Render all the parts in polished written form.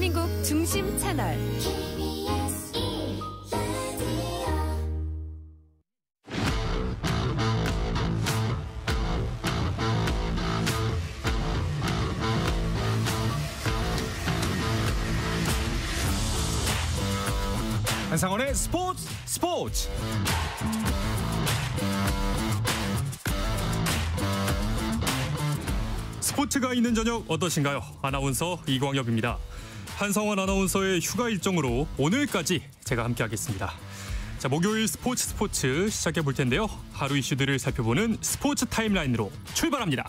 대한민국 중심 채널 한상원의 스포츠. 스포츠가 있는 저녁 어떠신가요? 아나운서 이광엽입니다. 한상원 아나운서의 휴가 일정으로 오늘까지 제가 함께하겠습니다. 자, 목요일 스포츠 시작해 볼 텐데요. 하루 이슈들을 살펴보는 스포츠 타임라인으로 출발합니다.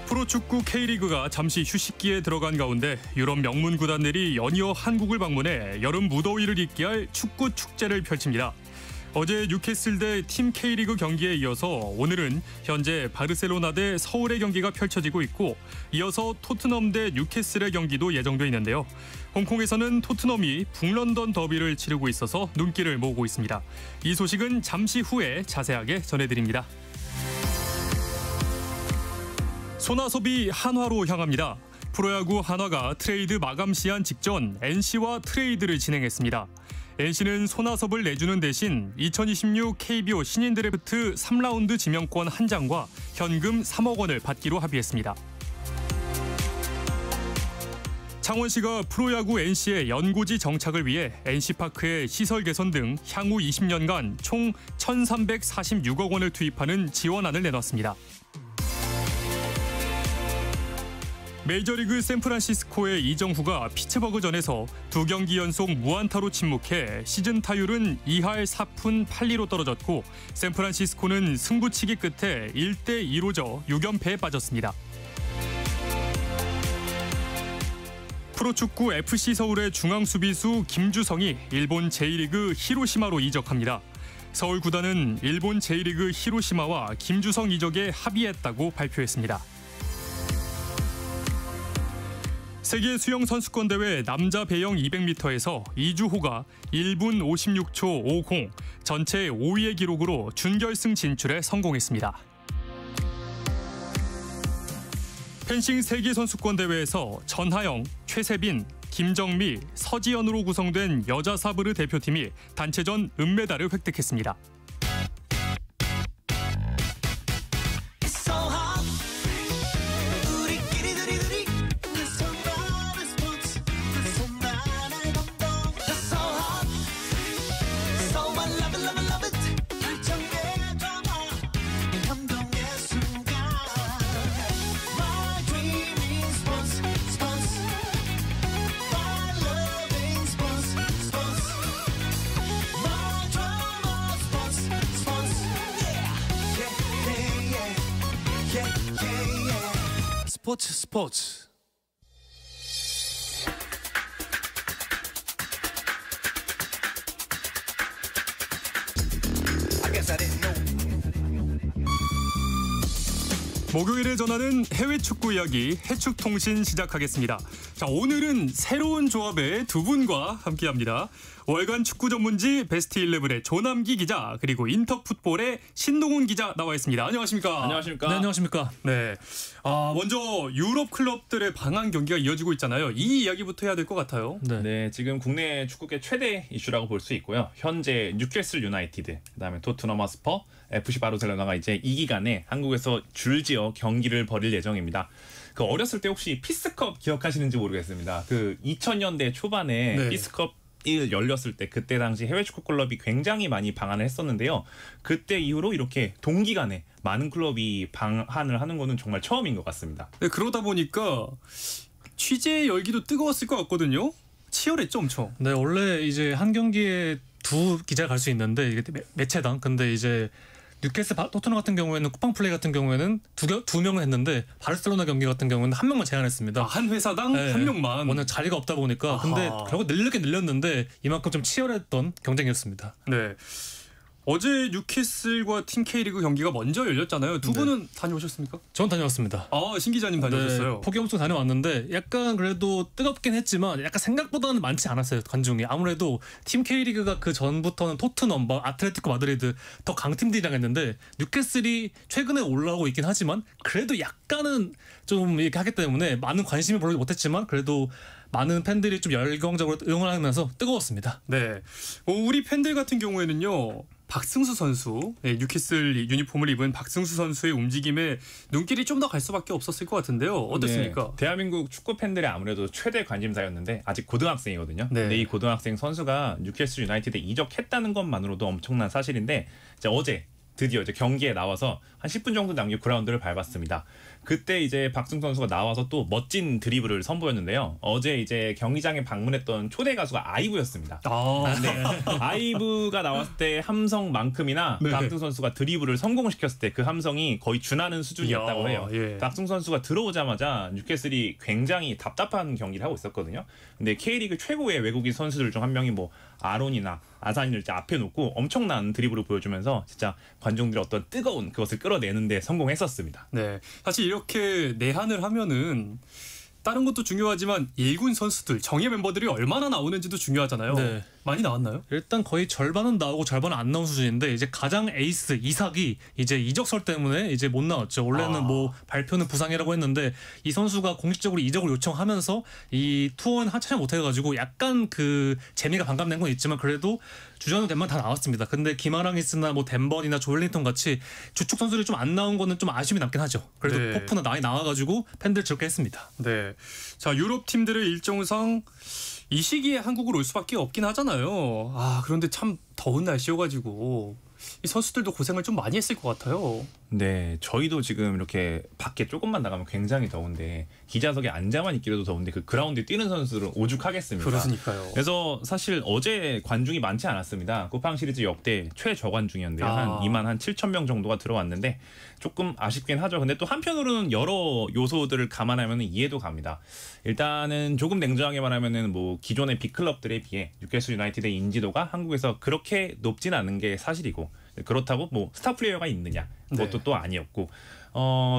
프로축구 K리그가 잠시 휴식기에 들어간 가운데 유럽 명문 구단들이 연이어 한국을 방문해 여름 무더위를 잊게 할 축구 축제를 펼칩니다. 어제 뉴캐슬 대 팀 K리그 경기에 이어서 오늘은 현재 바르셀로나 대 서울의 경기가 펼쳐지고 있고 이어서 토트넘 대 뉴캐슬의 경기도 예정돼 있는데요. 홍콩에서는 토트넘이 북런던 더비를 치르고 있어서 눈길을 모으고 있습니다. 이 소식은 잠시 후에 자세하게 전해드립니다. 손아섭이 한화로 향합니다. 프로야구 한화가 트레이드 마감 시한 직전 NC와 트레이드를 진행했습니다. NC는 손아섭을 내주는 대신 2026 KBO 신인 드래프트 3라운드 지명권 한 장과 현금 3억 원을 받기로 합의했습니다. 창원시가 프로야구 NC의 연고지 정착을 위해 NC파크의 시설 개선 등 향후 20년간 총 1,346억 원을 투입하는 지원안을 내놨습니다. 메이저리그 샌프란시스코의 이정후가 피츠버그전에서 2경기 연속 무안타로 침묵해 시즌 타율은 2할 4푼 8리로 떨어졌고 샌프란시스코는 승부치기 끝에 1대2로 져 6연패에 빠졌습니다. 프로축구 FC 서울의 중앙 수비수 김주성이 일본 제1리그 히로시마로 이적합니다. 서울 구단은 일본 제1리그 히로시마와 김주성 이적에 합의했다고 발표했습니다. 세계 수영 선수권 대회 남자 배영 200m에서 이주호가 1분 56초 50 전체 5위의 기록으로 준결승 진출에 성공했습니다. 펜싱 세계 선수권 대회에서 전하영, 최세빈, 김정미, 서지연으로 구성된 여자 사브르 대표팀이 단체전 은메달을 획득했습니다. 스포츠. 목요일에 전하는 해외 축구 이야기 해축통신 시작하겠습니다. 자, 오늘은 새로운 조합의 두 분과 함께합니다. 월간 축구 전문지 베스트 11의 조남기 기자 그리고 인터풋볼의 신동훈 기자 나와 있습니다. 안녕하십니까? 안녕하십니까? 네, 안녕하십니까? 네. 먼저 유럽 클럽들의 방한 경기가 이어지고 있잖아요. 이 이야기부터 해야 될 것 같아요. 네, 지금 국내 축구계 최대 이슈라고 볼 수 있고요. 현재 뉴캐슬 유나이티드, 그다음에 토트넘 허스퍼, FC 바르셀로나가 이제 이 기간에 한국에서 줄지어 경기를 벌일 예정입니다. 그 어렸을 때 혹시 피스컵 기억하시는지 모르겠습니다. 그 2000년대 초반에 네. 피스컵 열렸을 때 그때 당시 해외 축구 클럽이 굉장히 많이 방한을 했었는데요. 그때 이후로 이렇게 동기간에 많은 클럽이 방한을 하는 거는 정말 처음인 것 같습니다. 네, 그러다 보니까 취재 열기도 뜨거웠을 것 같거든요. 치열했죠, 엄청. 네, 원래 이제 한 경기에 두 기자가 갈 수 있는데 이게 매체당. 근데 이제 뉴캐슬 토트넘 같은 경우에는 쿠팡 플레이 같은 경우에는 두 명을 했는데 바르셀로나 경기 같은 경우는 한 명만 제한했습니다. 한 회사당 네, 한 명만. 워낙 자리가 없다 보니까. 근데 결국 늘렸는데 이만큼 좀 치열했던 경쟁이었습니다. 네. 어제 뉴캐슬과 팀 K리그 경기가 먼저 열렸잖아요. 두 분은 다녀오셨습니까? 전 다녀왔습니다. 신 기자님 다녀오셨어요. 네, 포기 엄청 다녀왔는데 약간 그래도 뜨겁긴 했지만 약간 생각보다는 많지 않았어요. 관중이. 아무래도 팀 K리그가 그 전부터는 토트넘, 아틀레티코 마드리드 더 강팀들이랑 했는데 뉴캐슬이 최근에 올라오고 있긴 하지만 그래도 약간은 좀 이렇게 하기 때문에 많은 관심이 보지 못했지만 그래도 많은 팬들이 좀 열광적으로 응원하면서 뜨거웠습니다. 네, 우리 팬들 같은 경우에는요. 박승수 선수, 뉴캐슬 유니폼을 입은 박승수 선수의 움직임에 눈길이 좀 더 갈 수밖에 없었을 것 같은데요. 어떻습니까? 네, 대한민국 축구 팬들의 아무래도 최대 관심사였는데 아직 고등학생이거든요. 네. 근데 이 고등학생 선수가 뉴캐슬 유나이티드에 이적했다는 것만으로도 엄청난 사실인데 이제 어제 드디어 이제 경기에 나와서 한 10분 정도 남겨 그라운드를 밟았습니다. 그때 이제 박승수 선수가 나와서 또 멋진 드리블을 선보였는데요. 어제 이제 경기장에 방문했던 초대 가수가 아이브였습니다. 네. 아이브가 나왔을 때 함성만큼이나 네. 박승수 선수가 드리블을 성공시켰을 때 그 함성이 거의 준하는 수준이었다고 해요. 예. 박승수 선수가 들어오자마자 뉴캐슬이 굉장히 답답한 경기를 하고 있었거든요. 근데 K리그 최고의 외국인 선수들 중 한 명이 뭐 아론이나 아산이를 이제 앞에 놓고 엄청난 드리블을 보여주면서 진짜 관중들의 어떤 뜨거운 그것을 끌어내는데 성공했었습니다. 네, 사실 이렇게 내한을 하면은 다른 것도 중요하지만 1군 선수들, 정예 멤버들이 얼마나 나오는지도 중요하잖아요. 네. 많이 나왔나요? 일단 거의 절반은 나오고 절반은 안 나온 수준인데 이제 가장 에이스 이삭이 이제 이적설 때문에 이제 못 나왔죠. 원래는 뭐 발표는 부상이라고 했는데 이 선수가 공식적으로 이적을 요청하면서 이 투어는 하차를 못 해가지고 약간 그 재미가 반감된 건 있지만 그래도 주전은 웬만 다 나왔습니다. 근데 기마랑이스나 뭐 덴번이나 조엘링턴 같이 주축 선수들이 좀 안 나온 거는 좀 아쉬움이 남긴 하죠. 그래도 네. 포프는 많이 나와가지고 팬들 즐겁게 했습니다. 네. 자, 유럽 팀들의 일정상 이 시기에 한국으로 올 수밖에 없긴 하잖아요. 그런데 참 더운 날씨여가지고 이 선수들도 고생을 좀 많이 했을 것 같아요. 네, 저희도 지금 이렇게 밖에 조금만 나가면 굉장히 더운데 기자석에 앉아만 있기로도 더운데 그 그라운드에 뛰는 선수들은 오죽하겠습니까? 그러니까요. 그래서 사실 어제 관중이 많지 않았습니다. 쿠팡 시리즈 역대 최저관중이었는데요. 한 2만 한 7천 명 정도가 들어왔는데 조금 아쉽긴 하죠. 근데 또 한편으로는 여러 요소들을 감안하면 이해도 갑니다. 일단은 조금 냉정하게 말하면은 뭐 기존의 빅클럽들에 비해 뉴캐슬 유나이티드의 인지도가 한국에서 그렇게 높진 않은 게 사실이고 그렇다고 뭐 스타 플레이어가 있느냐 그것도 또 아니었고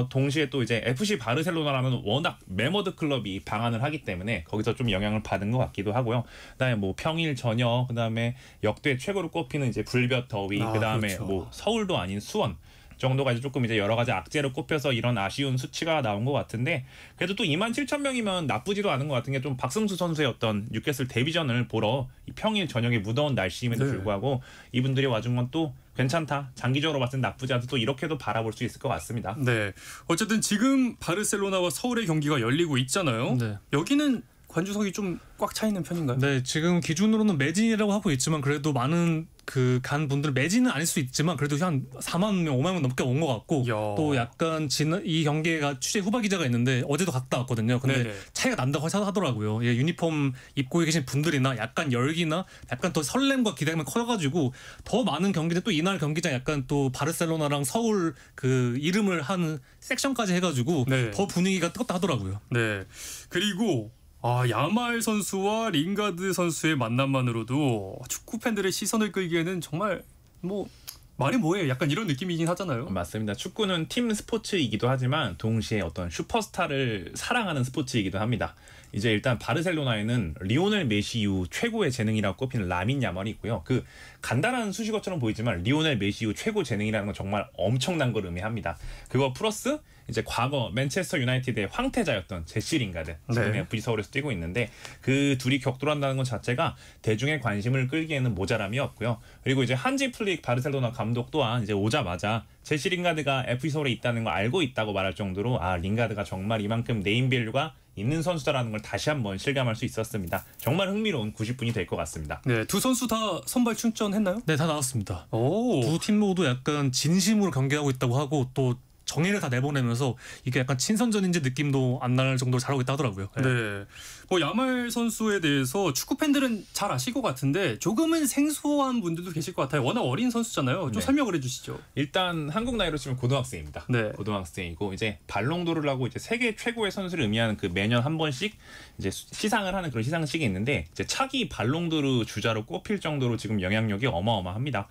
동시에 또 이제 FC 바르셀로나라는 워낙 매머드 클럽이 방한을 하기 때문에 거기서 좀 영향을 받은 것 같기도 하고요. 그다음에 뭐 평일 저녁, 그다음에 역대 최고로 꼽히는 이제 불볕 더위, 그다음에 그렇죠. 뭐 서울도 아닌 수원 정도가 이제 조금 이제 여러 가지 악재로 꼽혀서 이런 아쉬운 수치가 나온 것 같은데 그래도 또 2만 7천 명이면 나쁘지도 않은 것 같은 게 좀 박승수 선수의 어떤 뉴캐슬 데뷔전을 보러 이 평일 저녁에 무더운 날씨임에도 불구하고 이분들이 와준 건 또 괜찮다. 장기적으로 봤을 땐 나쁘지 않다. 또 이렇게도 바라볼 수 있을 것 같습니다. 네. 어쨌든 지금 바르셀로나와 서울의 경기가 열리고 있잖아요. 네. 여기는 관중석이 좀 꽉 차 있는 편인가요? 네, 지금 기준으로는 매진이라고 하고 있지만 그래도 많은 그 간 분들 매진은 아닐 수 있지만 그래도 한 4만 명, 5만 명 넘게 온 것 같고 이야. 또 약간 이 경기가 취재 후바 기자가 있는데 어제도 갔다 왔거든요. 근데 네네. 차이가 난다고 하더라고요. 예, 유니폼 입고 계신 분들이나 약간 열기나 약간 더 설렘과 기대감이 커가지고 더 많은 경기들 또 이날 경기장 약간 또 바르셀로나랑 서울 그 이름을 한 섹션까지 해가지고 네. 더 분위기가 뜨겁다 하더라고요. 네. 그리고 야말 선수와 링가드 선수의 만남만으로도 축구 팬들의 시선을 끌기에는 정말 뭐 말이 뭐예요? 약간 이런 느낌이긴 하잖아요. 맞습니다. 축구는 팀 스포츠이기도 하지만 동시에 어떤 슈퍼스타를 사랑하는 스포츠이기도 합니다. 이제 일단 바르셀로나에는 리오넬 메시 이후 최고의 재능이라고 꼽히는 라민 야말이 있고요. 그 간단한 수식어처럼 보이지만 리오넬 메시 이후 최고 재능이라는 건 정말 엄청난 걸 의미합니다. 그거 플러스 이제 과거 맨체스터 유나이티드의 황태자였던 제시 링가드 지금 FC 서울에서 뛰고 있는데 그 둘이 격돌한다는 것 자체가 대중의 관심을 끌기에는 모자람이 없고요. 그리고 이제 한지 플릭 바르셀로나 감독 또한 이제 오자마자 제시 링가드가 FC 서울에 있다는 거 알고 있다고 말할 정도로 링가드가 정말 이만큼 네임밸류가 있는 선수다라는 걸 다시 한번 실감할 수 있었습니다. 정말 흥미로운 90분이 될 것 같습니다. 네, 두 선수 다 선발 출전했나요? 네, 다 나왔습니다. 오. 두 팀 모두 약간 진심으로 경기하고 있다고 하고 또 정예를 다 내보내면서 이게 약간 친선전인지 느낌도 안 날 정도로 잘하고 있다 하더라고요. 네. 네. 뭐 야말 선수에 대해서 축구 팬들은 잘 아실 것 같은데 조금은 생소한 분들도 계실 것 같아요. 워낙 어린 선수잖아요. 좀 네. 설명을 해주시죠. 일단 한국 나이로 치면 고등학생입니다. 네. 고등학생이고 이제 발롱도르를 하고 이제 세계 최고의 선수를 의미하는 그 매년 한 번씩 이제 시상을 하는 그런 시상식이 있는데 이제 차기 발롱도르 주자로 꼽힐 정도로 지금 영향력이 어마어마합니다.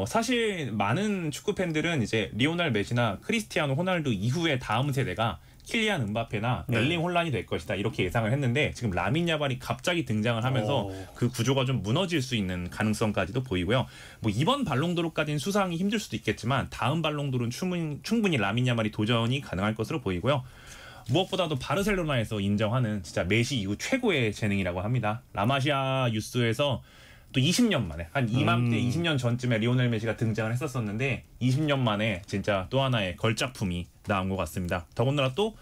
사실 많은 축구 팬들은 이제 리오넬 메시나 크리스티아노 호날두 이후의 다음 세대가 킬리안 음바페나 엘링 홀란이 될 것이다 이렇게 예상을 했는데 지금 라민 야발이 갑자기 등장을 하면서 그 구조가 좀 무너질 수 있는 가능성까지도 보이고요. 뭐 이번 발롱도르까지는 수상이 힘들 수도 있겠지만 다음 발롱도르는 충분히 라민 야발이 도전이 가능할 것으로 보이고요. 무엇보다도 바르셀로나에서 인정하는 진짜 메시 이후 최고의 재능이라고 합니다. 라마시아 유스에서 또 20년 만에 한 이맘때 20년 전쯤에 리오넬 메시가 등장을 했었었는데 20년 만에 진짜 또 하나의 걸작품이 나온 것 같습니다. 더군다나 또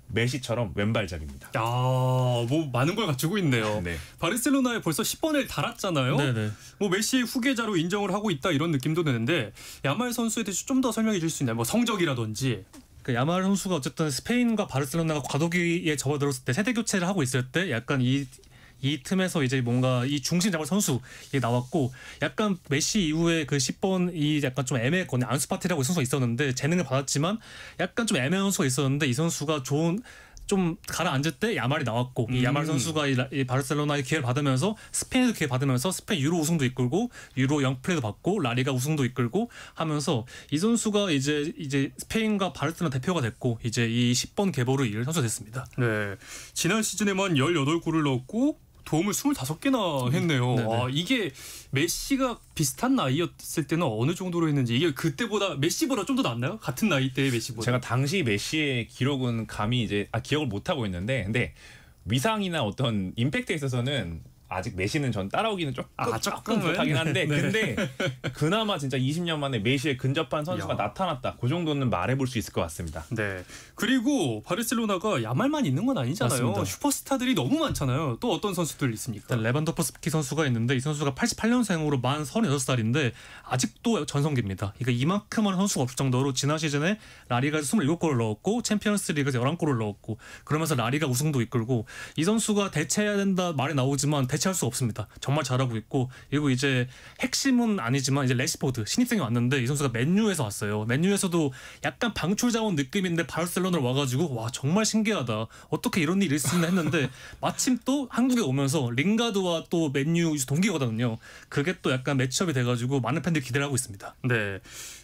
메시처럼 왼발잡입니다. 뭐 많은 걸 갖추고 있네요. 네. 바르셀로나에 벌써 10번을 달았잖아요. 네네. 뭐 메시의 후계자로 인정을 하고 있다 이런 느낌도 드는데 야말 선수에 대해서 좀 더 설명해 줄 수 있나요? 뭐 성적이라든지. 그 야말 선수가 어쨌든 스페인과 바르셀로나가 과도기에 접어들었을 때 세대 교체를 하고 있을 때 약간 이 틈에서 이제 뭔가 이 중심 잡을 선수 나왔고 약간 메시 이후에 그 10번 이 약간 좀 애매했거든요. 안수파티라고 이 선수가 있었는데 재능을 받았지만 약간 좀 애매한 선수가 있었는데 이 선수가 좋은 좀 가라앉을 때 야말이 나왔고 이 야말 선수가 이 바르셀로나의 기회를 받으면서 스페인에도 기회 받으면서 스페인 유로 우승도 이끌고 유로 영플레이도 받고 라리가 우승도 이끌고 하면서 이 선수가 이제 스페인과 바르셀로나 대표가 됐고 이제 이 10번 계보를 이을 선수가 됐습니다. 네. 지난 시즌에만 18골을 넣었고 도움을 25개나 했네요. 이게 메시가 비슷한 나이였을 때는 어느 정도로 했는지 이게 그때보다 메시보다 좀 더 낫나요? 같은 나이대의 메시보다. 제가 당시 메시의 기록은 감히 이제 기억을 못 하고 있는데 근데 위상이나 어떤 임팩트에 있어서는 아직 메시는 전 따라오기는 조금 부족하긴 한데 네. 근데 그나마 진짜 20년 만에 메시에 근접한 선수가 나타났다. 그 정도는 말해볼 수 있을 것 같습니다. 네. 그리고 바르셀로나가 야말만 있는 건 아니잖아요. 맞습니다. 슈퍼스타들이 너무 많잖아요. 또 어떤 선수들 있습니까? 일단 레반도프스키 선수가 있는데 이 선수가 88년생으로 만 36살인데 아직도 전성기입니다. 그러니까 이만큼 하는 선수가 없을 정도로 지난 시즌에 라리가에서 27골을 넣었고 챔피언스리그에서 11골을 넣었고 그러면서 라리가 우승도 이끌고 이 선수가 대체해야 된다 말이 나오지만 대체할 수 없습니다. 정말 잘하고 있고 그리고 이제 핵심은 아니지만 이제 레시포드 신입생이 왔는데 이 선수가 맨유에서 왔어요. 맨유에서도 약간 방출 자원 느낌인데 바르셀로나로 와가지고 와 정말 신기하다. 어떻게 이런 일이 있었나 했는데 마침 또 한국에 오면서 링가드와 또 맨유 동기거든요. 그게 또 약간 매치업이 돼가지고 많은 팬들이 기대를 하고 있습니다. 네.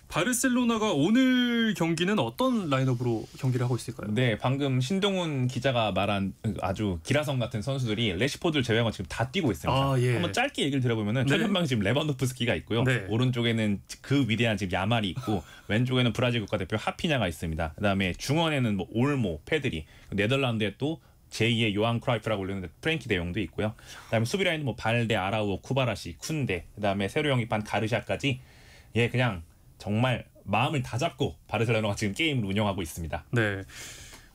바르셀로나가 오늘 경기는 어떤 라인업으로 경기를 하고 있을까요? 네, 방금 신동훈 기자가 말한 아주 기라성 같은 선수들이 레시포드를 제외하고 지금 다 뛰고 있습니다. 예. 한번 짧게 얘기를 들어보면은 네. 최전방에 지금 레반도프스키가 있고요. 네. 오른쪽에는 그 위대한 지금 야말이 있고 왼쪽에는 브라질 국가대표 하피냐가 있습니다. 그다음에 중원에는 뭐 올모, 페드리, 네덜란드에 또 제2의 요한 크라이프라고 불리는 프랭키 데용도 있고요. 그다음에 수비 라인은 뭐 발데, 아라우오, 쿠바라시, 쿤데, 그다음에 새로 영입한 가르샤까지 그냥 정말 마음을 다 잡고 바르셀로나가 지금 게임을 운영하고 있습니다. 네.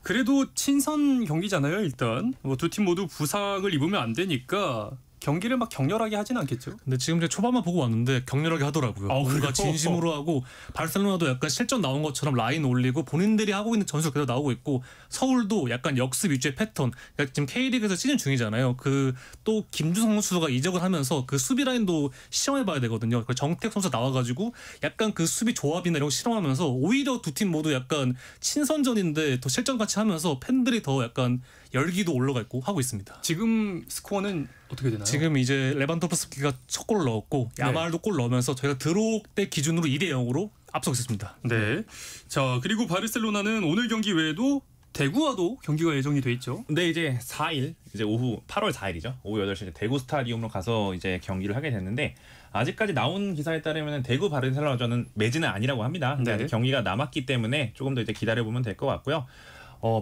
그래도 친선 경기잖아요. 일단 뭐 두 팀 모두 부상을 입으면 안 되니까 경기를 막 격렬하게 하진 않겠죠. 근데 지금 제가 초반만 보고 왔는데 격렬하게 하더라고요. 그래요? 뭔가 진심으로 하고 바르셀로나도 약간 실전 나온 것처럼 라인 올리고 본인들이 하고 있는 전술 그대로 나오고 있고 서울도 약간 역습 위주의 패턴. 그러니까 지금 K리그에서 시즌 중이잖아요. 그 또 김주성 선수가 이적을 하면서 그 수비 라인도 시험해봐야 되거든요. 정택 선수 나와가지고 약간 그 수비 조합이나 이런 거 실험하면서 오히려 두 팀 모두 약간 친선전인데 더 실전 같이 하면서 팬들이 더 약간 열기도 올라가 있고 하고 있습니다. 지금 스코어는 어떻게 되나요? 지금 이제 레반도프스키가 첫 골을 넣었고 야말도 골 넣으면서 저희가 들어올 때 기준으로 2대0으로 앞서고 있습니다. 네. 자, 그리고 바르셀로나는 오늘 경기 외에도 대구와도 경기가 예정이 돼 있죠. 근데 이제 4일 이제 오후 8월 4일이죠. 오후 8시 이제 대구 스타디움으로 가서 이제 경기를 하게 됐는데 아직까지 나온 기사에 따르면 대구 바르셀로나전은 매진은 아니라고 합니다. 근데 네. 아직 경기가 남았기 때문에 조금 더 이제 기다려 보면 될 것 같고요.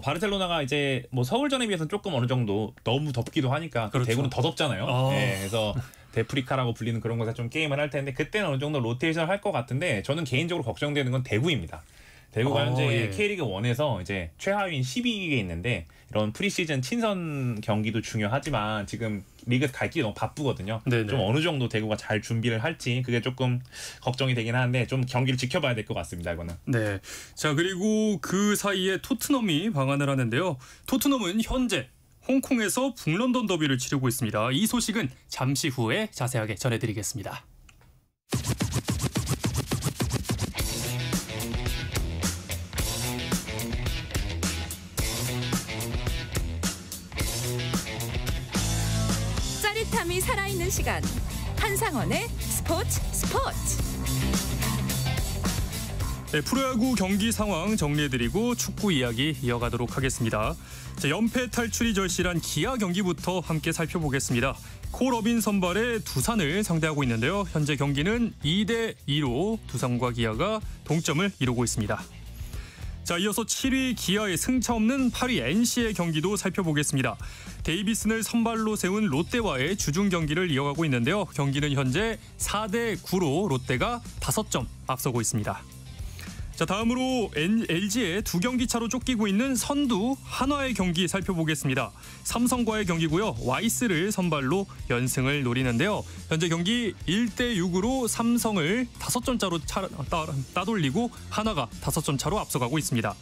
바르셀로나가 이제 뭐 서울전에 비해서는 조금 어느 정도 너무 덥기도 하니까 그렇죠. 대구는 더 덥잖아요. 네, 그래서 데프리카라고 불리는 그런 곳에 좀 게임을 할 텐데 그때는 어느 정도 로테이션을 할 것 같은데 저는 개인적으로 걱정되는 건 대구입니다. 대구가 현재 K리그 1에서 이제 최하위인 12위에 있는데 이런 프리시즌 친선 경기도 중요하지만 지금 리그 갈 길이 너무 바쁘거든요. 네네. 좀 어느 정도 대구가 잘 준비를 할지 그게 조금 걱정이 되긴 하는데 좀 경기를 지켜봐야 될 것 같습니다. 이거는. 네. 자, 그리고 그 사이에 토트넘이 방한을 하는데요. 토트넘은 현재 홍콩에서 북런던 더비를 치르고 있습니다. 이 소식은 잠시 후에 자세하게 전해드리겠습니다. 짜릿함이 살아있는 시간 한상원의 스포츠. 네, 프로야구 경기 상황 정리해드리고 축구 이야기 이어가도록 하겠습니다. 자, 연패 탈출이 절실한 기아 경기부터 함께 살펴보겠습니다. 콜어빈 선발의 두산을 상대하고 있는데요. 현재 경기는 2대2로 두산과 기아가 동점을 이루고 있습니다. 자, 이어서 7위 기아의 승차 없는 8위 NC의 경기도 살펴보겠습니다. 데이비슨을 선발로 세운 롯데와의 주중 경기를 이어가고 있는데요. 경기는 현재 4대9로 롯데가 5점 앞서고 있습니다. 자, 다음으로 LG의 2경기 차로 쫓기고 있는 선두 한화의 경기 살펴보겠습니다. 삼성과의 경기고요. 와이스를 선발로 연승을 노리는데요. 현재 경기 1대6으로 삼성을 5점 차로 따돌리고 한화가 5점 차로 앞서가고 있습니다.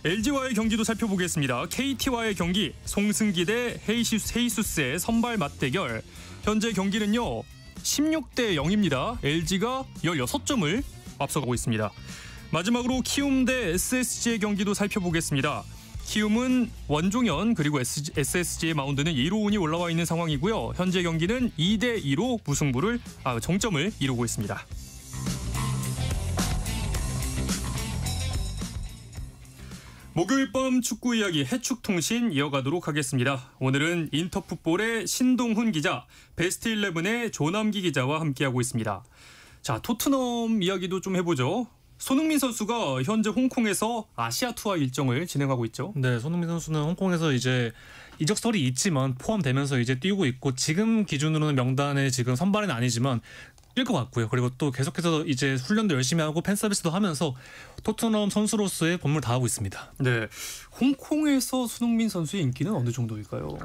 LG와의 경기도 살펴보겠습니다. KT와의 경기, 송승기 대 헤이수스의 선발 맞대결. 현재 경기는요 16대 0입니다. LG가 16점을 앞서가고 있습니다. 마지막으로 키움 대 SSG의 경기도 살펴보겠습니다. 키움은 원종현 그리고 SSG의 마운드는 이로운이 올라와 있는 상황이고요. 현재 경기는 2대2로 정점을 이루고 있습니다. 목요일 밤 축구 이야기 해축통신 이어가도록 하겠습니다. 오늘은 인터풋볼의 신동훈 기자, 베스트 11의 조남기 기자와 함께하고 있습니다. 자, 토트넘 이야기도 좀 해보죠. 손흥민 선수가 현재 홍콩에서 아시아 투어 일정을 진행하고 있죠. 네, 손흥민 선수는 홍콩에서 이제 이적설이 있지만 포함되면서 이제 뛰고 있고 지금 기준으로는 명단에 지금 선발은 아니지만 뛸 것 같고요. 그리고 또 계속해서 이제 훈련도 열심히 하고 팬 서비스도 하면서 토트넘 선수로서의 본분을 다하고 있습니다. 네, 홍콩에서 손흥민 선수의 인기는 어느 정도일까요?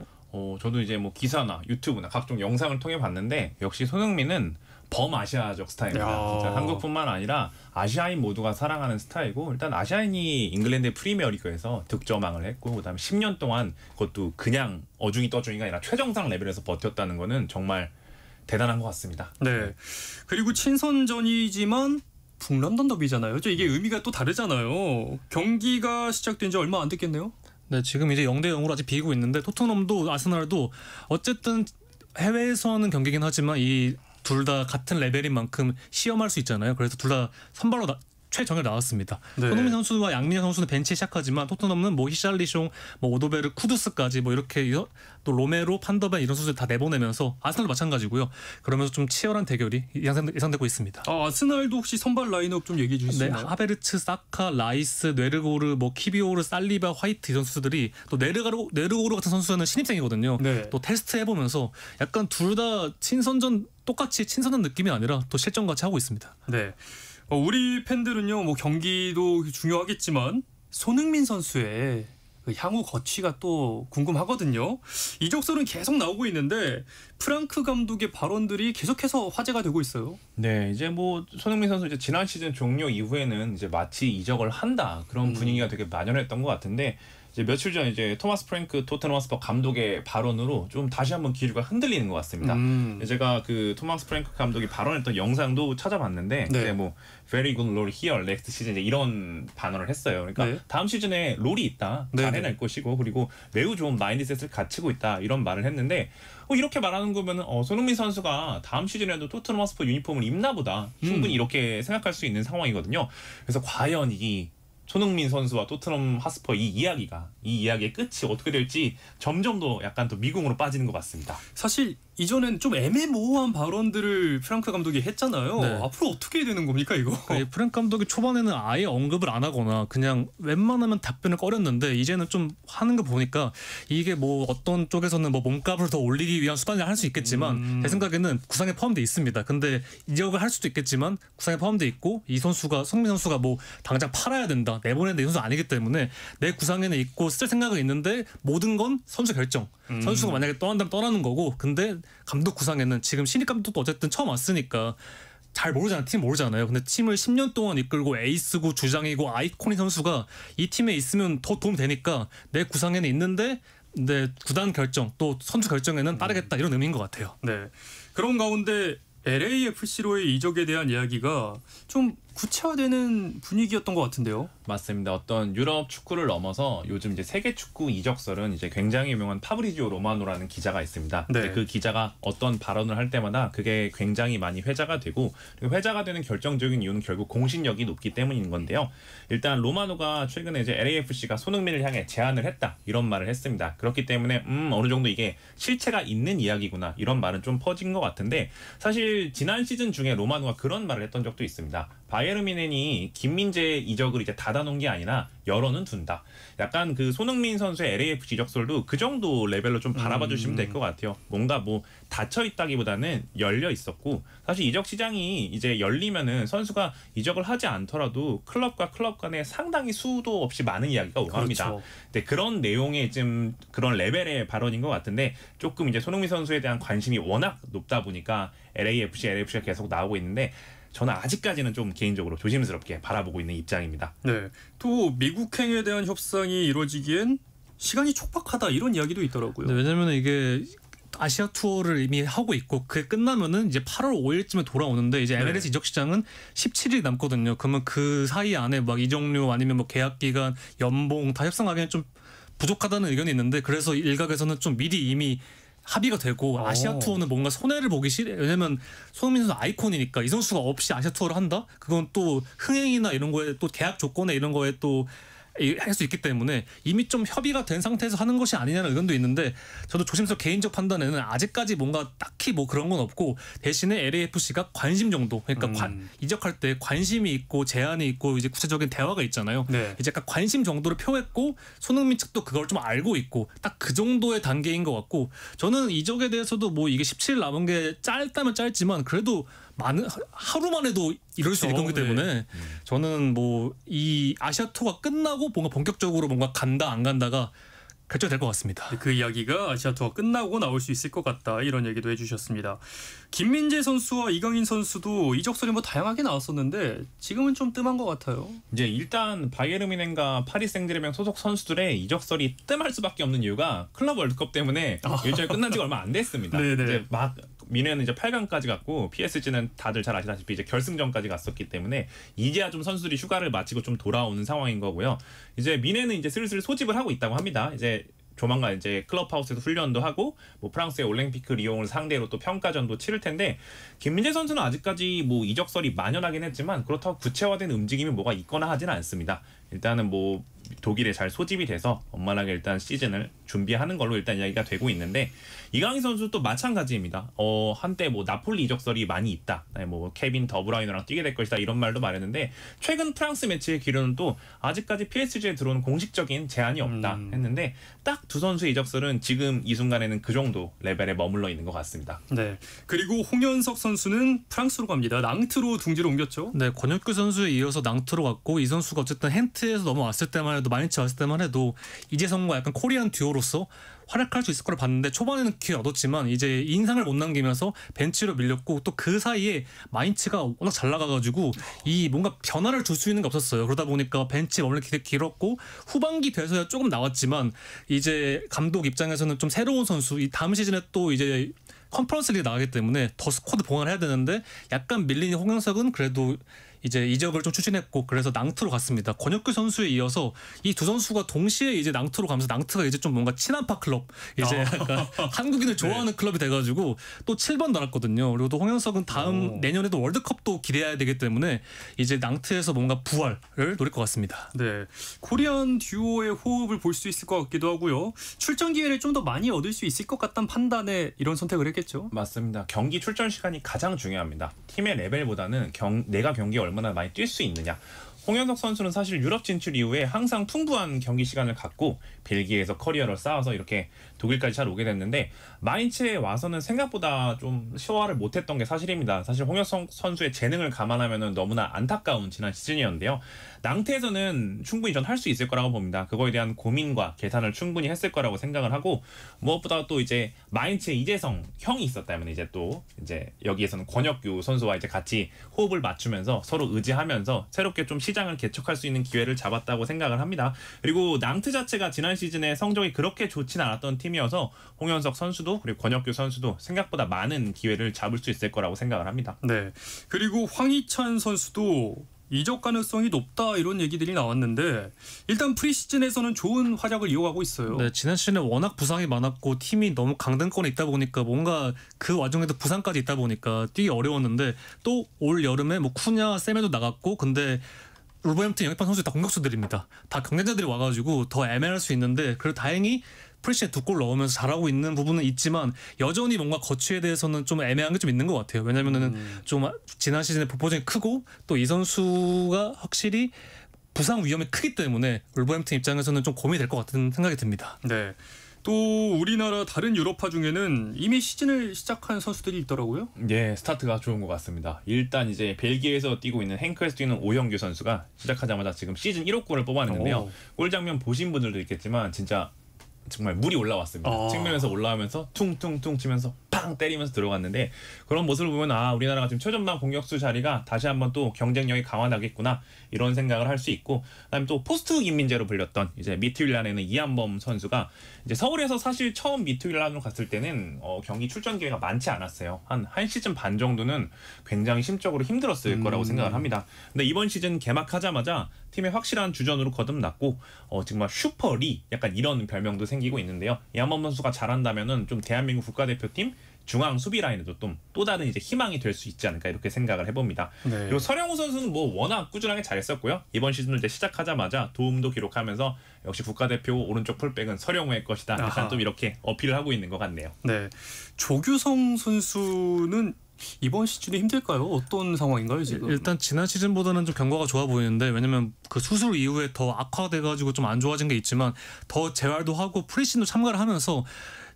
저도 이제 뭐 기사나 유튜브나 각종 영상을 통해 봤는데 역시 손흥민은 범아시아적 스타일입니다. 진짜 한국뿐만 아니라 아시아인 모두가 사랑하는 스타일이고 일단 아시아인이 잉글랜드 프리미어리그에서 득점왕을 했고 그다음에 10년 동안 그것도 그냥 어중이 떠중이가 아니라 최정상 레벨에서 버텼다는 거는 정말 대단한 것 같습니다. 네. 그리고 친선전이지만 북런던 더비잖아요. 이게 의미가 또 다르잖아요. 경기가 시작된 지 얼마 안 됐겠네요. 네, 지금 이제 0대 0으로 아직 비기고 있는데 토트넘도 아스날도 어쨌든 해외에서는 경기긴 하지만 이 둘 다 같은 레벨인 만큼 시험할 수 있잖아요. 그래서 둘 다 선발로 최정예 나왔습니다. 네. 손흥민 선수와 양민혁 선수는 벤치에 시작하지만 토트넘은 뭐 히샬리숑, 뭐 오도베르, 쿠두스까지 뭐 이렇게 또 로메로, 판더벤 이런 선수들 다 내보내면서 아스날도 마찬가지고요. 그러면서 좀 치열한 대결이 예상되고 있습니다. 아스날도 혹시 선발 라인업 좀 얘기해 주실 수 네, 있나요? 하베르츠, 사카, 라이스, 뇌르고르, 뭐 키비오르, 살리바, 화이트 이 선수들이 또 네르고르 같은 선수는 신입생이거든요. 네. 또 테스트 해보면서 약간 둘 다 똑같이 친선전 느낌이 아니라 또 실전 같이 하고 있습니다. 네. 우리 팬들은요, 뭐 경기도 중요하겠지만 손흥민 선수의 그 향후 거취가 또 궁금하거든요. 이적설은 계속 나오고 있는데 프랑크 감독의 발언들이 계속해서 화제가 되고 있어요. 네, 이제 뭐 손흥민 선수 이제 지난 시즌 종료 이후에는 이제 마치 이적을 한다 그런 분위기가 되게 만연했던 것 같은데 이제 며칠 전 이제 토마스 프랭크 토트넘 허스퍼 감독의 발언으로 좀 다시 한번 기류가 흔들리는 것 같습니다. 제가 그 토마스 프랭크 감독이 발언했던 영상도 찾아봤는데 네. 이제 뭐 very good role here next 시즌 이런 반언을 했어요. 그러니까 네. 다음 시즌에 롤이 있다, 네, 잘 해낼 것이고 그리고 매우 좋은 마인드셋을 갖추고 있다 이런 말을 했는데 이렇게 말하는 거면은 손흥민 선수가 다음 시즌에도 토트넘 허스퍼 유니폼을 입나 보다 충분히 이렇게 생각할 수 있는 상황이거든요. 그래서 과연 이 손흥민 선수와 토트넘 핫스퍼 이 이야기의 끝이 어떻게 될지 점점 더 약간 더 미궁으로 빠지는 것 같습니다. 사실 이전엔 좀 애매모호한 발언들을 프랑크 감독이 했잖아요. 네. 앞으로 어떻게 해야 되는 겁니까 이거? 프랭크 감독이 초반에는 아예 언급을 안 하거나 그냥 웬만하면 답변을 꺼렸는데 이제는 좀 하는 거 보니까 이게 뭐 어떤 쪽에서는 뭐 몸값을 더 올리기 위한 수단을 할 수 있겠지만 제 생각에는 구상에 포함돼 있습니다. 근데 이적을 할 수도 있겠지만 구상에 포함돼 있고 손흥민 선수가 뭐 당장 팔아야 된다, 내보내야 되는 선수 아니기 때문에 내 구상에는 있고 쓸 생각은 있는데 모든 건 선수 결정. 선수가 만약에 떠난다면 떠나는 거고 근데 감독 구상에는 지금 신입 감독도 어쨌든 처음 왔으니까 잘 팀 모르잖아요. 근데 팀을 10년 동안 이끌고 에이스고 주장이고 아이콘인 선수가 이 팀에 있으면 더 도움 되니까 내 구상에는 있는데 내 구단 결정 또 선수 결정에는 따르겠다 이런 의미인 것 같아요. 네. 그런 가운데 LAFC로의 이적에 대한 이야기가 좀 구체화되는 분위기였던 것 같은데요. 맞습니다. 어떤 유럽 축구를 넘어서 요즘 이제 세계 축구 이적설은 이제 굉장히 유명한 파브리지오 로마노라는 기자가 있습니다. 네. 그 기자가 어떤 발언을 할 때마다 그게 굉장히 많이 회자가 되고, 그리고 회자가 되는 결정적인 이유는 결국 공신력이 높기 때문인 건데요. 일단 로마노가 최근에 이제 LAFC가 손흥민을 향해 제안을 했다 이런 말을 했습니다. 그렇기 때문에 어느 정도 이게 실체가 있는 이야기구나 이런 말은 좀 퍼진 것 같은데, 사실 지난 시즌 중에 로마노가 그런 말을 했던 적도 있습니다. 바이에른 뮌헨이 김민재 이적을 이제 닫아놓은 게 아니라 열어는 둔다. 약간 그 손흥민 선수의 LAFC 이적설도 그 정도 레벨로 좀 바라봐 주시면 될 것 같아요. 뭔가 뭐 닫혀 있다기보다는 열려 있었고, 사실 이적 시장이 이제 열리면은 선수가 이적을 하지 않더라도 클럽과 클럽 간에 상당히 수도 없이 많은 이야기가 오갑니다. 그렇죠. 근데 그런 내용의 좀 그런 레벨의 발언인 것 같은데, 조금 이제 손흥민 선수에 대한 관심이 워낙 높다 보니까 LAFC가 계속 나오고 있는데, 저는 아직까지는 좀 개인적으로 조심스럽게 바라보고 있는 입장입니다. 네. 또 미국행에 대한 협상이 이루어지기엔 시간이 촉박하다 이런 이야기도 있더라고요. 네, 왜냐면 이게 아시아 투어를 이미 하고 있고 그 끝나면은 이제 8월 5일쯤에 돌아오는데 이제 MLS 이적 시장은 17일이 남거든요. 그러면 그 사이 안에 막 이적료 아니면 뭐 계약 기간, 연봉 다 협상하기엔 좀 부족하다는 의견이 있는데, 그래서 일각에서는 좀 미리 이미 합의가 되고 아시아 투어는 뭔가 손해를 보기 싫어. 왜냐면 손흥민 선수 아이콘이니까 이 선수가 없이 아시아 투어를 한다? 그건 또 흥행이나 이런 거에 또 계약 조건에 이런 거에 또 할 수 있기 때문에 이미 좀 협의가 된 상태에서 하는 것이 아니냐는 의견도 있는데, 저도 조심스럽게 개인적 판단에는 아직까지 뭔가 딱히 뭐 그런 건 없고, 대신에 LAFC가 관심 정도, 그러니까 이적할 때 관심이 있고 제한이 있고 이제 구체적인 대화가 있잖아요. 네. 이제 약간 관심 정도를 표했고 손흥민 측도 그걸 좀 알고 있고 딱 그 정도의 단계인 것 같고, 저는 이적에 대해서도 뭐 이게 17일 남은 게 짧다면 짧지만 그래도 많은 하루만 해도 이럴 수 있는 거기 때문에 저는 뭐 이 아시아 투어가 끝나고 뭔가 본격적으로 뭔가 간다 안 간다가 결정될 것 같습니다. 그 이야기가 아시아 투어 끝나고 나올 수 있을 것 같다 이런 얘기도 해주셨습니다. 김민재 선수와 이강인 선수도 이적설이 뭐 다양하게 나왔었는데 지금은 좀 뜸한 것 같아요. 이제 일단 바이에른 뮌헨과 파리 생제르맹 소속 선수들의 이적설이 뜸할 수밖에 없는 이유가 클럽 월드컵 때문에 일정이 끝난 지가 얼마 안 됐습니다. 이제 막 미네는 이제 8강까지 갔고 PSG는 다들 잘 아시다시피 이제 결승전까지 갔었기 때문에 이제야 좀 선수들이 휴가를 마치고 좀 돌아오는 상황인 거고요. 이제 미네는 이제 슬슬 소집을 하고 있다고 합니다. 이제 조만간 이제 클럽하우스에서 훈련도 하고 뭐 프랑스의 올랭피크 리옹을 상대로 또 평가전도 치를 텐데, 김민재 선수는 아직까지 뭐 이적설이 만연하긴 했지만 그렇다고 구체화된 움직임이 뭐가 있거나 하지는 않습니다. 일단은 뭐 독일에 잘 소집이 돼서 원만하게 일단 시즌을 준비하는 걸로 일단 이야기가 되고 있는데, 이강인 선수도 마찬가지입니다. 한때 뭐 나폴리 이적설이 많이 있다, 뭐 케빈 더브라이너랑 뛰게 될 것이다 이런 말도 말했는데, 최근 프랑스 매치의 기류는 또 아직까지 PSG에 들어온 공식적인 제안이 없다 했는데, 딱 두 선수의 이적설은 지금 이 순간에는 그 정도 레벨에 머물러 있는 것 같습니다. 네. 그리고 홍현석 선수는 프랑스로 갑니다. 낭트로 둥지를 옮겼죠. 네, 권혁규 선수에 이어서 낭트로 갔고, 이 선수가 어쨌든 헨트에서 넘어왔을 때만 해도 마인츠 왔을 때만 해도 이재성과 약간 코리안 듀오로서 활약할 수 있을 거라 봤는데, 초반에는 기회 얻었지만 이제 인상을 못 남기면서 벤치로 밀렸고, 또 그 사이에 마인츠가 워낙 잘 나가가지고 이 뭔가 변화를 줄 수 있는 게 없었어요. 그러다 보니까 벤치 머물기 되게 길었고, 후반기 돼서야 조금 나왔지만 이제 감독 입장에서는 좀 새로운 선수, 이 다음 시즌에 또 이제 컨퍼런스 리그 나가기 때문에 더 스쿼드 봉환해야 되는데, 약간 밀린 홍영석은 그래도 이제 이적을 좀 추진했고, 그래서 낭트로 갔습니다. 권혁규 선수에 이어서 이 두 선수가 동시에 이제 낭트로 가면서, 낭트가 이제 좀 뭔가 친한파 클럽, 이제 약간 한국인을 좋아하는 클럽이 돼가지고 또 7번 달았거든요. 그리고 또 홍현석은 다음 내년에도 월드컵도 기대해야 되기 때문에 이제 낭트에서 뭔가 부활을 노릴 것 같습니다. 네, 코리안 듀오의 호흡을 볼 수 있을 것 같기도 하고요. 출전 기회를 좀 더 많이 얻을 수 있을 것 같다는 판단에 이런 선택을 했겠죠. 맞습니다. 경기 출전 시간이 가장 중요합니다. 팀의 레벨보다는 내가 경기에 얼마나 많이 뛸 수 있느냐. 홍현석 선수는 사실 유럽 진출 이후에 항상 풍부한 경기 시간을 갖고 벨기에에서 커리어를 쌓아서 이렇게 독일까지 잘 오게 됐는데, 마인츠에 와서는 생각보다 좀 소화를 못했던 게 사실입니다. 사실 홍현석 선수의 재능을 감안하면 너무나 안타까운 지난 시즌이었는데요. 낭트에서는 충분히 전 할 수 있을 거라고 봅니다. 그거에 대한 고민과 계산을 충분히 했을 거라고 생각을 하고, 무엇보다 또 이제 마인츠의 이재성 형이 있었다면 이제 여기에서는 권혁규 선수와 이제 같이 호흡을 맞추면서 서로 의지하면서 새롭게 좀 시장을 개척할 수 있는 기회를 잡았다고 생각을 합니다. 그리고 낭트 자체가 지난 시즌에 성적이 그렇게 좋진 않았던 팀이어서 홍현석 선수도 그리고 권혁규 선수도 생각보다 많은 기회를 잡을 수 있을 거라고 생각을 합니다. 네. 그리고 황희찬 선수도 이적 가능성이 높다 이런 얘기들이 나왔는데 일단 프리시즌에서는 좋은 활약을 이어가고 있어요. 네, 지난 시즌에 워낙 부상이 많았고 팀이 너무 강등권에 있다 보니까 뭔가 그 와중에도 부상까지 있다 보니까 뛰기 어려웠는데 또 올 여름에 뭐 쿠냐, 세메도 나갔고 근데 울버햄튼 영입한 선수 다 공격수들입니다. 다 경쟁자들이 와가지고 더 애매할 수 있는데 그래도 다행히 프리시즌에 2골 넣으면서 잘하고 있는 부분은 있지만 여전히 뭔가 거취에 대해서는 좀 애매한 게 좀 있는 것 같아요. 왜냐면은 좀 지난 시즌에 보폭이 크고 또 이 선수가 확실히 부상 위험이 크기 때문에 울버햄튼 입장에서는 좀 고민이 될 것 같은 생각이 듭니다. 네. 또 우리나라 다른 유럽파 중에는 이미 시즌을 시작한 선수들이 있더라고요. 예, 스타트가 좋은 것 같습니다. 일단 이제 벨기에에서 뛰고 있는 행크에서 뛰는 오형규 선수가 시작하자마자 지금 시즌 1호 골을 뽑아냈는데요. 골 장면 보신 분들도 있겠지만 진짜 정말 물이 올라왔습니다. 측면에서 올라오면서 퉁퉁퉁 치면서 팡 때리면서 들어갔는데 그런 모습을 보면 아 우리나라가 지금 최전방 공격수 자리가 다시 한번 또 경쟁력이 강화되겠구나 이런 생각을 할 수 있고 그다음에 또 포스트 김민재로 불렸던 이제 미트윌란에는 이한범 선수가 이제 서울에서 사실 처음 미트윌란으로 갔을 때는 경기 출전 기회가 많지 않았어요. 한 시즌 반 정도는 굉장히 심적으로 힘들었을 거라고 생각을 합니다. 근데 이번 시즌 개막하자마자 팀의 확실한 주전으로 거듭났고 정말 슈퍼리 약간 이런 별명도 생기고 있는데요. 이한범 선수가 잘한다면은 좀 대한민국 국가대표팀 중앙 수비 라인에도 또 다른 이제 희망이 될 수 있지 않을까 이렇게 생각을 해봅니다. 네. 그리고 서령우 선수는 뭐 워낙 꾸준하게 잘했었고요. 이번 시즌을 이제 시작하자마자 도움도 기록하면서 역시 국가대표 오른쪽 풀백은 서령우의 것이다. 약간 좀 이렇게 어필을 하고 있는 것 같네요. 네. 조규성 선수는 이번 시즌이 힘들까요? 어떤 상황인가요 지금? 일단 지난 시즌보다는 좀 경과가 좋아 보이는데 왜냐면 그 수술 이후에 더 악화돼가지고 좀 안 좋아진 게 있지만 더 재활도 하고 프리시즌도 참가를 하면서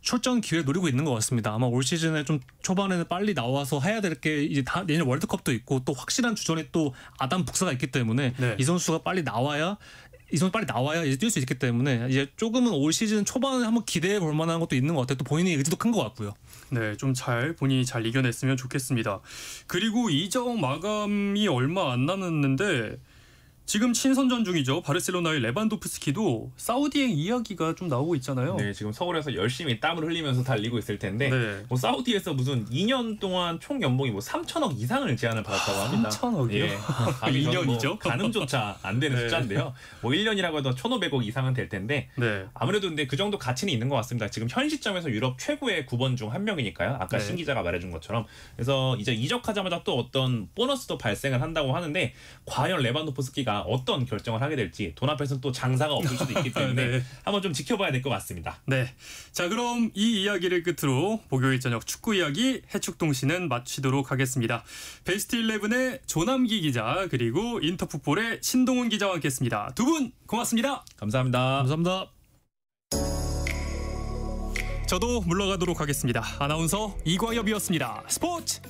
출전 기회를 노리고 있는 것 같습니다. 아마 올 시즌에 좀 초반에는 빨리 나와서 해야 될 게 이제 내년 월드컵도 있고 또 확실한 주전에 또 아담 북사가 있기 때문에 네. 이 선수가 빨리 나와야 이제 뛸 수 있기 때문에 이제 조금은 올 시즌 초반에 한번 기대해 볼 만한 것도 있는 것 같아요. 또 본인의 의지도 큰 것 같고요. 네, 좀 본인이 잘 이겨냈으면 좋겠습니다. 그리고 이적 마감이 얼마 안 남았는데 지금 친선전 중이죠. 바르셀로나의 레반도프스키도 사우디행 이야기가 좀 나오고 있잖아요. 네, 지금 서울에서 열심히 땀을 흘리면서 달리고 있을 텐데 네. 뭐 사우디에서 무슨 2년 동안 총 연봉이 뭐 3천억 이상을 제안을 받았다고 합니다. 3천억이요? 예. 감히 저는 2년이죠? 뭐 가늠조차 안 되는 네. 숫자인데요. 뭐 1년이라고 해도 1,500억 이상은 될 텐데 네. 아무래도 근데 그 정도 가치는 있는 것 같습니다. 지금 현 시점에서 유럽 최고의 9번 중 한 명이니까요. 아까 네. 신 기자가 말해준 것처럼. 그래서 이제 이적하자마자 또 어떤 보너스도 발생을 한다고 하는데 과연 레반도프스키가 어떤 결정을 하게 될지 돈 앞에서는 또 장사가 없을 수도 있기 때문에 네. 한번 좀 지켜봐야 될 것 같습니다. 네. 자, 그럼 이 이야기를 끝으로 목요일 저녁 축구 이야기 해축동시는 마치도록 하겠습니다. 베스트 11의 조남기 기자 그리고 인터풋볼의 신동훈 기자와 함께했습니다. 두 분 고맙습니다. 감사합니다. 감사합니다. 저도 물러가도록 하겠습니다. 아나운서 이광엽이었습니다. 스포츠.